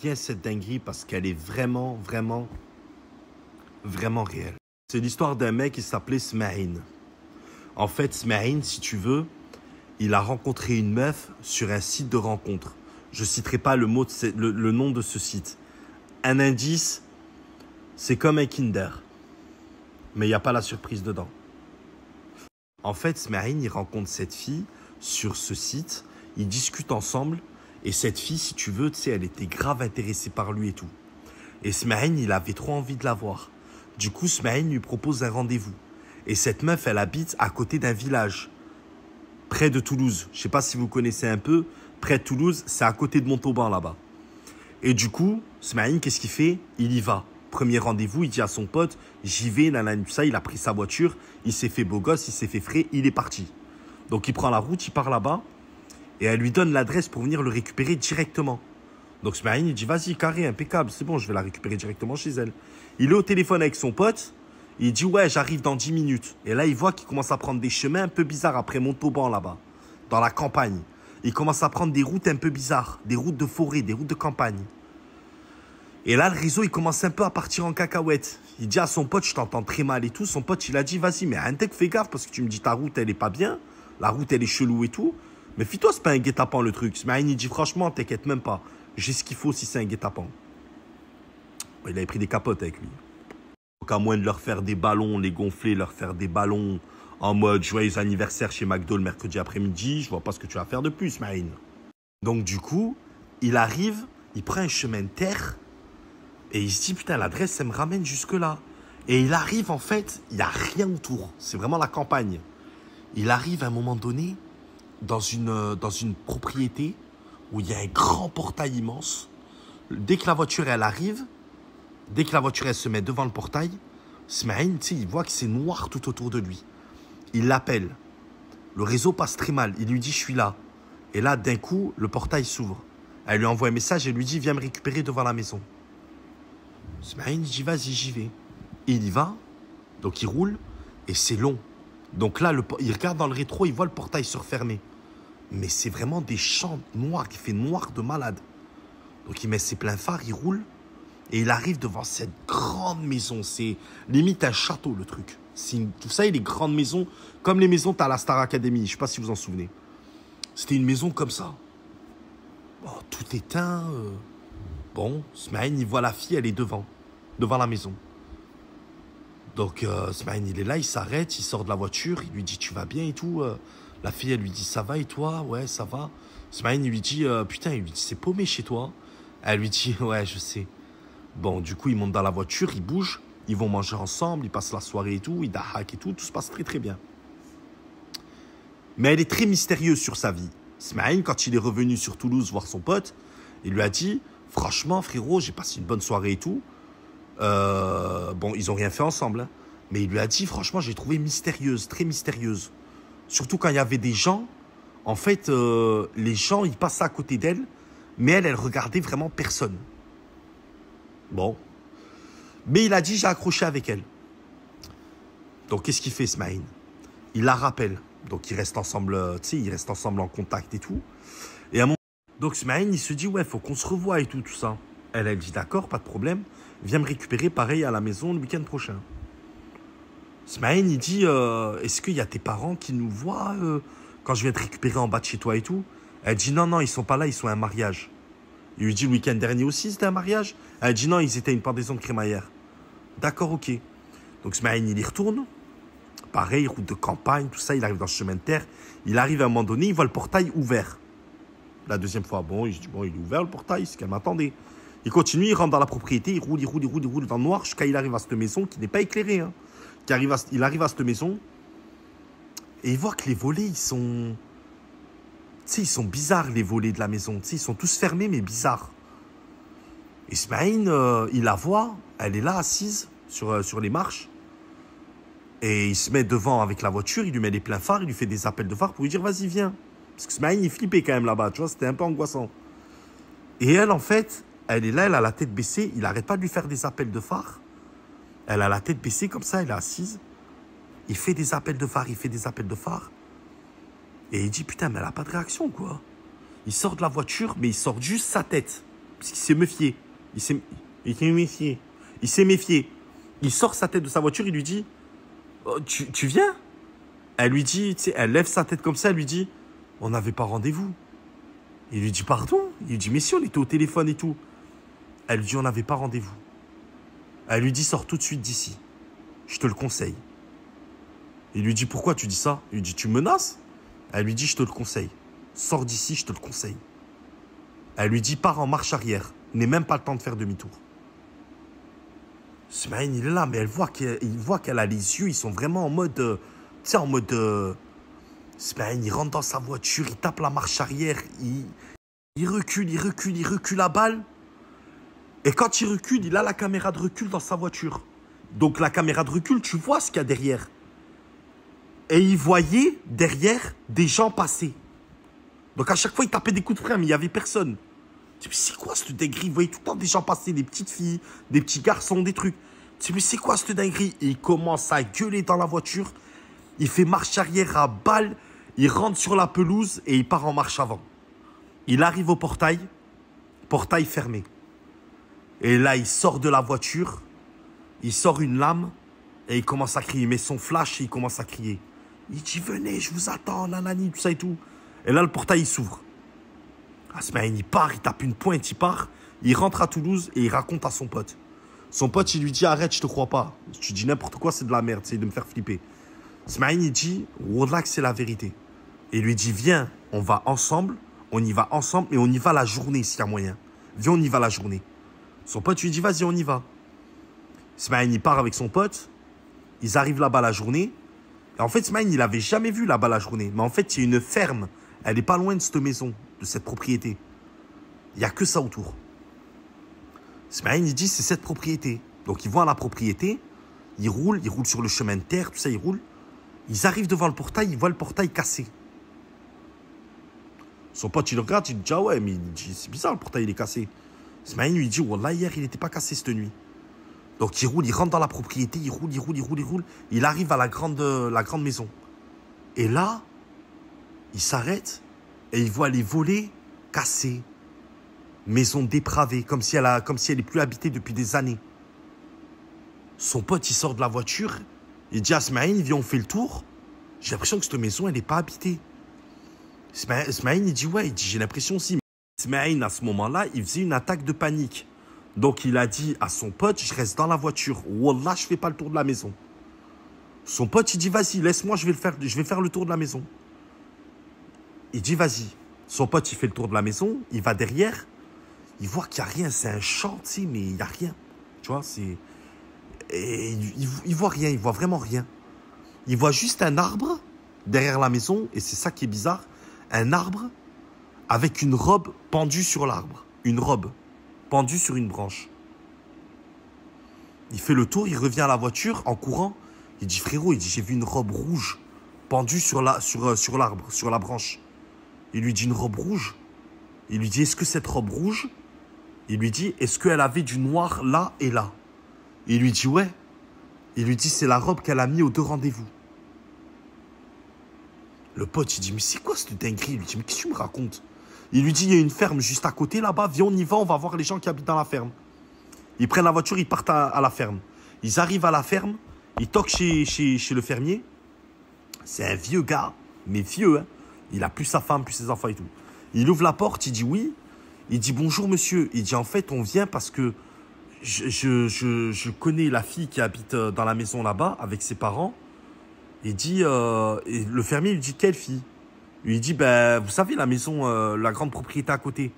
bien cette dinguerie parce qu'elle est vraiment, vraiment, vraiment réelle. C'est l'histoire d'un mec qui s'appelait Smaïn. En fait, Smaïn, si tu veux, il a rencontré une meuf sur un site de rencontre. Je ne citerai pas le nom de ce site. Un indice, c'est comme un Kinder. Mais il n'y a pas la surprise dedans. En fait, Smaïn, il rencontre cette fille sur ce site. Ils discutent ensemble. Et cette fille, si tu veux, tu sais, elle était grave intéressée par lui et tout. Et Smaïn, il avait trop envie de la voir. Du coup, Smaïn lui propose un rendez-vous. Et cette meuf, elle habite à côté d'un village, près de Toulouse. Je ne sais pas si vous connaissez un peu. Près de Toulouse, c'est à côté de Montauban, là-bas. Et du coup, Smaïn, qu'est-ce qu'il fait? Il y va. Premier rendez-vous, il dit à son pote, j'y vais, nanana, tout ça. Il a pris sa voiture, il s'est fait beau gosse, il s'est fait frais, il est parti. Donc, il prend la route, il part là-bas. Et elle lui donne l'adresse pour venir le récupérer directement. Donc, Smaïn, il dit, vas-y, carré, impeccable, c'est bon, je vais la récupérer directement chez elle. Il est au téléphone avec son pote. Il dit, ouais, j'arrive dans 10 minutes. Et là, il voit qu'il commence à prendre des chemins un peu bizarres après Montauban, là-bas, dans la campagne. Il commence à prendre des routes un peu bizarres, des routes de forêt, des routes de campagne. Et là, le réseau, il commence un peu à partir en cacahuète. Il dit à son pote, je t'entends très mal et tout. Son pote, il a dit, vas-y, mais Intec, fais gaffe parce que tu me dis ta route, elle est pas bien. La route, elle est chelou et tout. Mais fie-toi, c'est pas un guet-apens le truc. Smaïn, il dit, franchement, t'inquiète même pas. J'ai ce qu'il faut si c'est un guet-apens. Il avait pris des capotes avec lui. Donc, à moins de leur faire des ballons, les gonfler, leur faire des ballons en mode joyeux anniversaire chez McDo le mercredi après-midi, je vois pas ce que tu vas faire de plus, Smaïn. Donc, du coup, il arrive, il prend un chemin de terre et il se dit, putain, l'adresse, elle me ramène jusque-là. Et il arrive, en fait, il n'y a rien autour. C'est vraiment la campagne. Il arrive à un moment donné dans une propriété où il y a un grand portail immense. Dès que la voiture, elle arrive, dès que la voiture, elle se met devant le portail, Smaïn, tu sais, il voit que c'est noir tout autour de lui. Il l'appelle. Le réseau passe très mal. Il lui dit, je suis là. Et là, d'un coup, le portail s'ouvre. Elle lui envoie un message et lui dit, viens me récupérer devant la maison. Smaïn dit, vas-y, j'y vais. Et il y va. Donc, il roule. Et c'est long. Donc là, il regarde dans le rétro, il voit le portail se refermer. Mais c'est vraiment des champs noirs, qui fait noir de malade. Donc il met ses pleins phares, il roule. Et il arrive devant cette grande maison. C'est limite un château, le truc. Tout ça, il est grandes maisons, comme les maisons que t'as à la Star Academy. Je ne sais pas si vous en souvenez. C'était une maison comme ça. Oh, tout éteint. Bon, Smaïn, il voit la fille, elle est devant la maison. Donc, Smaïn, il est là, il s'arrête, il sort de la voiture, il lui dit, tu vas bien et tout. La fille, elle lui dit, ça va et toi? Ouais, ça va. Smaïn, il lui dit, putain, il lui dit, c'est paumé chez toi. Elle lui dit, ouais, je sais. Bon, du coup, ils montent dans la voiture, ils bougent, ils vont manger ensemble, ils passent la soirée et tout, ils dahak et tout se passe très très bien. Mais elle est très mystérieuse sur sa vie. Smaïn, quand il est revenu sur Toulouse voir son pote, il lui a dit, franchement, frérot, j'ai passé une bonne soirée et tout. Bon, ils n'ont rien fait ensemble, hein, mais il lui a dit, franchement, j'ai trouvé mystérieuse, très mystérieuse. Surtout quand il y avait des gens, en fait, les gens, ils passaient à côté d'elle, mais elle regardait vraiment personne. Bon. Mais il a dit, j'ai accroché avec elle. Donc, qu'est-ce qu'il fait, Smaïn? Il la rappelle. Donc, ils restent ensemble, tu sais, ils restent ensemble en contact et tout. Et à un moment... Donc, Smaïn, il se dit, ouais, faut qu'on se revoie et tout ça. Elle dit, d'accord, pas de problème. Viens me récupérer, pareil, à la maison le week-end prochain. Smaïn, il dit, est-ce qu'il y a tes parents qui nous voient quand je viens te récupérer en bas de chez toi et tout? Elle dit, non, ils sont pas là, ils sont à un mariage. Il lui dit, le week-end dernier aussi, c'était un mariage? Elle dit, non, ils étaient à une pendaison de crémaillère. D'accord, ok. Donc Smaïn, il y retourne. Pareil, route de campagne, tout ça, il arrive dans ce chemin de terre. Il arrive à un moment donné, il voit le portail ouvert. La deuxième fois, bon, il se dit, bon, il est ouvert le portail, c'est qu'elle m'attendait. Il continue, il rentre dans la propriété, il roule dans le noir jusqu'à il arrive à cette maison qui n'est pas éclairée. Hein. Il arrive à cette maison et il voit que les volets, ils sont... Tu sais, ils sont bizarres, les volets de la maison. Tu sais, ils sont tous fermés, mais bizarres. Et Smaïn, il la voit, elle est là, assise sur les marches. Et il se met devant avec la voiture, il lui met les pleins phares, il lui fait des appels de phare pour lui dire, vas-y, viens. Parce que Smaïn, il flippait quand même là-bas, tu vois, c'était un peu angoissant. Et elle, en fait... Elle est là, elle a la tête baissée. Il n'arrête pas de lui faire des appels de phare. Elle a la tête baissée comme ça, elle est assise. Il fait des appels de phare, Et il dit, putain, mais elle n'a pas de réaction, quoi. Il sort de la voiture, mais il sort juste sa tête. Parce qu'il s'est méfié. Il s'est méfié. Il s'est méfié. Il sort sa tête de sa voiture, il lui dit oh, tu viens? Elle lui dit, tu sais, elle lève sa tête comme ça, elle lui dit on n'avait pas rendez-vous. Il lui dit pardon? Il lui dit mais si, on était au téléphone et tout. Elle lui dit on n'avait pas rendez-vous. Elle lui dit sors tout de suite d'ici. Je te le conseille. Il lui dit pourquoi tu dis ça? Il lui dit tu menaces? Elle lui dit je te le conseille. Sors d'ici, je te le conseille. Elle lui dit pars en marche arrière. N'aie même pas le temps de faire demi-tour. Smaïn, il est là, mais il voit qu'elle a les yeux, ils sont vraiment en mode... tu sais, en mode... Smaïn, il rentre dans sa voiture, il tape la marche arrière, il recule la balle. Et quand il recule, il a la caméra de recul dans sa voiture. Donc la caméra de recul, tu vois ce qu'il y a derrière. Et il voyait derrière des gens passer. Donc à chaque fois, il tapait des coups de frein, mais il n'y avait personne. Tu sais, c'est quoi cette dinguerie? Il voyait tout le temps des gens passer, des petites filles, des petits garçons, des trucs. Tu sais, mais c'est quoi cette dinguerie? Et il commence à gueuler dans la voiture. Il fait marche arrière à balle. Il rentre sur la pelouse et il part en marche avant. Il arrive au portail fermé. Et là, il sort de la voiture. Il sort une lame et il commence à crier. Il met son flash et il commence à crier. Il dit venez, je vous attends, nanani, tout ça et tout. Et là, le portail, il s'ouvre. Asmaïn, il part, il tape une pointe, il part. Il rentre à Toulouse et il raconte à son pote. Son pote, il lui dit arrête, je te crois pas. Tu dis n'importe quoi, c'est de la merde, c'est de me faire flipper. Asmaïn, il dit wallah que c'est la vérité. Et il lui dit viens, on va ensemble, on y va ensemble et on y va la journée s'il y a moyen. Viens, on y va la journée. Son pote lui dit vas-y, on y va. Asmaïn, il part avec son pote. Ils arrivent là-bas la journée. Et en fait, Asmaïn, il n'avait jamais vu là-bas la journée. Mais en fait, il y a une ferme. Elle n'est pas loin de cette maison, de cette propriété. Il n'y a que ça autour. Asmaïn, il dit, c'est cette propriété. Donc, ils vont à la propriété. Ils roulent sur le chemin de terre, tout ça, ils roulent. Ils arrivent devant le portail, ils voient le portail cassé. Son pote, il le regarde, il dit, ah ouais, mais il dit, c'est bizarre, le portail, il est cassé. Asmaïn lui dit, wallah, hier, il n'était pas cassé cette nuit. Donc, il roule, il rentre dans la propriété, il roule. Il arrive à la grande maison. Et là, il s'arrête et il voit les volets cassés. Maison dépravée, comme si elle est plus habitée depuis des années. Son pote, il sort de la voiture. Il dit à Smaïn, viens, on fait le tour. J'ai l'impression que cette maison, elle n'est pas habitée. Smaïn, il dit, ouais, j'ai l'impression aussi. Smaïn, à ce moment-là, il faisait une attaque de panique. Donc, il a dit à son pote, je reste dans la voiture. Wallah, je fais pas le tour de la maison. Son pote, il dit, vas-y, laisse-moi, je vais faire le tour de la maison. Il dit, vas-y. Son pote, il fait le tour de la maison. Il va derrière. Il voit qu'il n'y a rien. C'est un champ, tu sais, mais il n'y a rien. Tu vois, c'est... Et il voit rien. Il voit vraiment rien. Il voit juste un arbre derrière la maison. Et c'est ça qui est bizarre. Un arbre avec une robe pendue sur l'arbre. Une robe pendue sur une branche. Il fait le tour. Il revient à la voiture en courant. Il dit, frérot, il dit, j'ai vu une robe rouge pendue sur l'arbre, sur la branche. Il lui dit une robe rouge. Il lui dit, est-ce que cette robe rouge, il lui dit, est-ce qu'elle avait du noir là et là? Il lui dit, ouais. Il lui dit, c'est la robe qu'elle a mis aux 2 rendez-vous. Le pote, il dit, mais c'est quoi cette dinguerie? Il lui dit, mais qu'est-ce que tu me racontes? Il lui dit, il y a une ferme juste à côté là-bas. Viens, on y va, on va voir les gens qui habitent dans la ferme. Ils prennent la voiture, ils partent à la ferme. Ils arrivent à la ferme, ils toquent chez le fermier. C'est un vieux gars, mais vieux, hein. Il a plus sa femme, plus ses enfants et tout. Il ouvre la porte, il dit oui. Il dit bonjour monsieur. Il dit en fait on vient parce que je connais la fille qui habite dans la maison là-bas avec ses parents. Il dit, et le fermier lui dit quelle fille? Il dit ben vous savez la maison, la grande propriété à côté.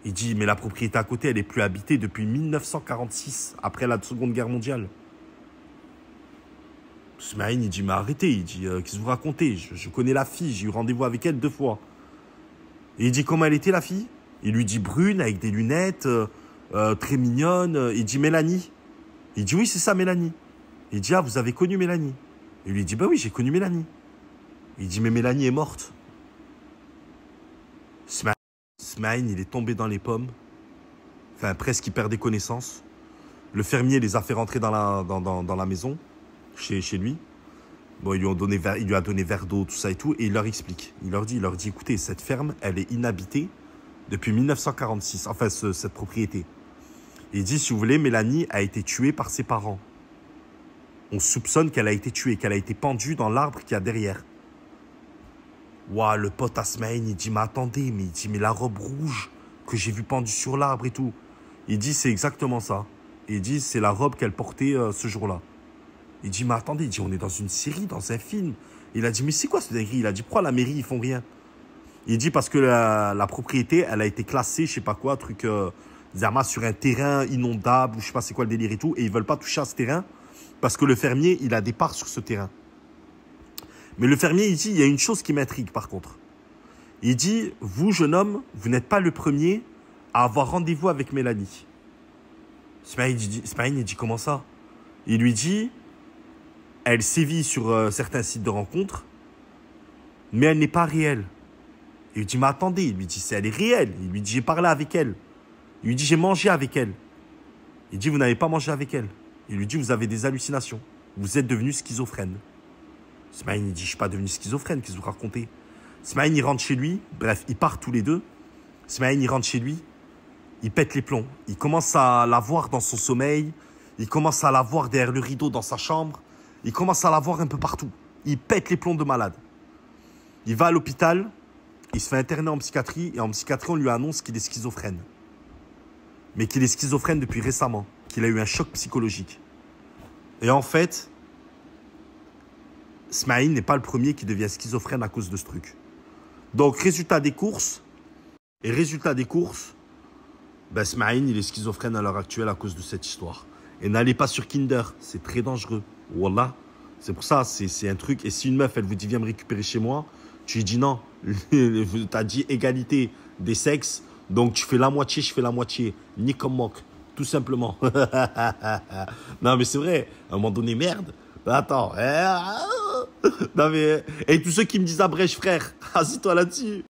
Il dit mais la propriété à côté elle est plus habitée depuis 1946 après la Seconde Guerre mondiale. Smaïn, il dit, mais arrêtez, il dit, qu'est-ce que vous racontez? Je connais la fille, j'ai eu rendez-vous avec elle 2 fois. Et il dit, comment elle était la fille? Il lui dit, brune, avec des lunettes, très mignonne. Il dit, Mélanie. Il dit, oui, c'est ça, Mélanie. Il dit, ah, vous avez connu Mélanie? Il lui dit, bah oui, j'ai connu Mélanie. Il dit, mais Mélanie est morte. Smaïn, il est tombé dans les pommes. Enfin, presque, il perdait connaissance. Le fermier les a fait rentrer dans la maison. Chez lui. Bon, il lui a donné verre d'eau, tout ça et tout, et il leur explique. Il leur dit, écoutez, cette ferme, elle est inhabitée Depuis 1946, enfin cette propriété. Il dit, si vous voulez, Mélanie a été tuée par ses parents. On soupçonne qu'elle a été tuée, qu'elle a été pendue dans l'arbre qu'il y a derrière. Ouah, le pote Asmaïn, il dit, mais attendez, mais la robe rouge que j'ai vue pendue sur l'arbre et tout. Il dit, c'est exactement ça. Il dit, c'est la robe qu'elle portait ce jour-là. Il dit, mais attendez, il dit, on est dans une série, dans un film. Il a dit, mais c'est quoi ce dinguerie? Il a dit, pourquoi la mairie, ils font rien? Il dit, parce que la propriété, elle a été classée, je sais pas quoi, truc, Zama, sur un terrain inondable, ou je sais pas c'est quoi le délire et tout, et ils veulent pas toucher à ce terrain, parce que le fermier, il a des parts sur ce terrain. Mais le fermier, il dit, il y a une chose qui m'intrigue, par contre. Il dit, vous, jeune homme, vous n'êtes pas le premier à avoir rendez-vous avec Mélanie. Smaïn, il dit, comment ça? Il lui dit, elle sévit sur certains sites de rencontres, mais elle n'est pas réelle. Il lui dit, mais attendez, il lui dit, elle est réelle. Il lui dit, j'ai parlé avec elle. Il lui dit, j'ai mangé avec elle. Il dit, vous n'avez pas mangé avec elle. Il lui dit, vous avez des hallucinations. Vous êtes devenu schizophrène. Smaïn, il dit, je ne suis pas devenu schizophrène, qu'est-ce que vous racontez? Smaïn, il rentre chez lui. Bref, ils partent tous les deux. Smaïn, il rentre chez lui. Il pète les plombs. Il commence à la voir dans son sommeil. Il commence à la voir derrière le rideau dans sa chambre. Il commence à la voir un peu partout. Il pète les plombs de malade. Il va à l'hôpital. Il se fait interner en psychiatrie. Et en psychiatrie, on lui annonce qu'il est schizophrène. Mais qu'il est schizophrène depuis récemment. Qu'il a eu un choc psychologique. Et en fait, Smaïn n'est pas le premier qui devient schizophrène à cause de ce truc. Donc, résultat des courses, ben Smaïn, il est schizophrène à l'heure actuelle à cause de cette histoire. Et n'allez pas sur Kinder, c'est très dangereux. Wallah. C'est pour ça, c'est un truc. Et si une meuf, elle vous dit, viens me récupérer chez moi, tu lui dis non. Tu as dit égalité des sexes, donc tu fais la moitié, je fais la moitié. Ni comme moque, tout simplement. Non, mais c'est vrai, à un moment donné, merde. Attends. Non, mais. Et tous ceux qui me disent, abrège, frère, assis-toi là-dessus.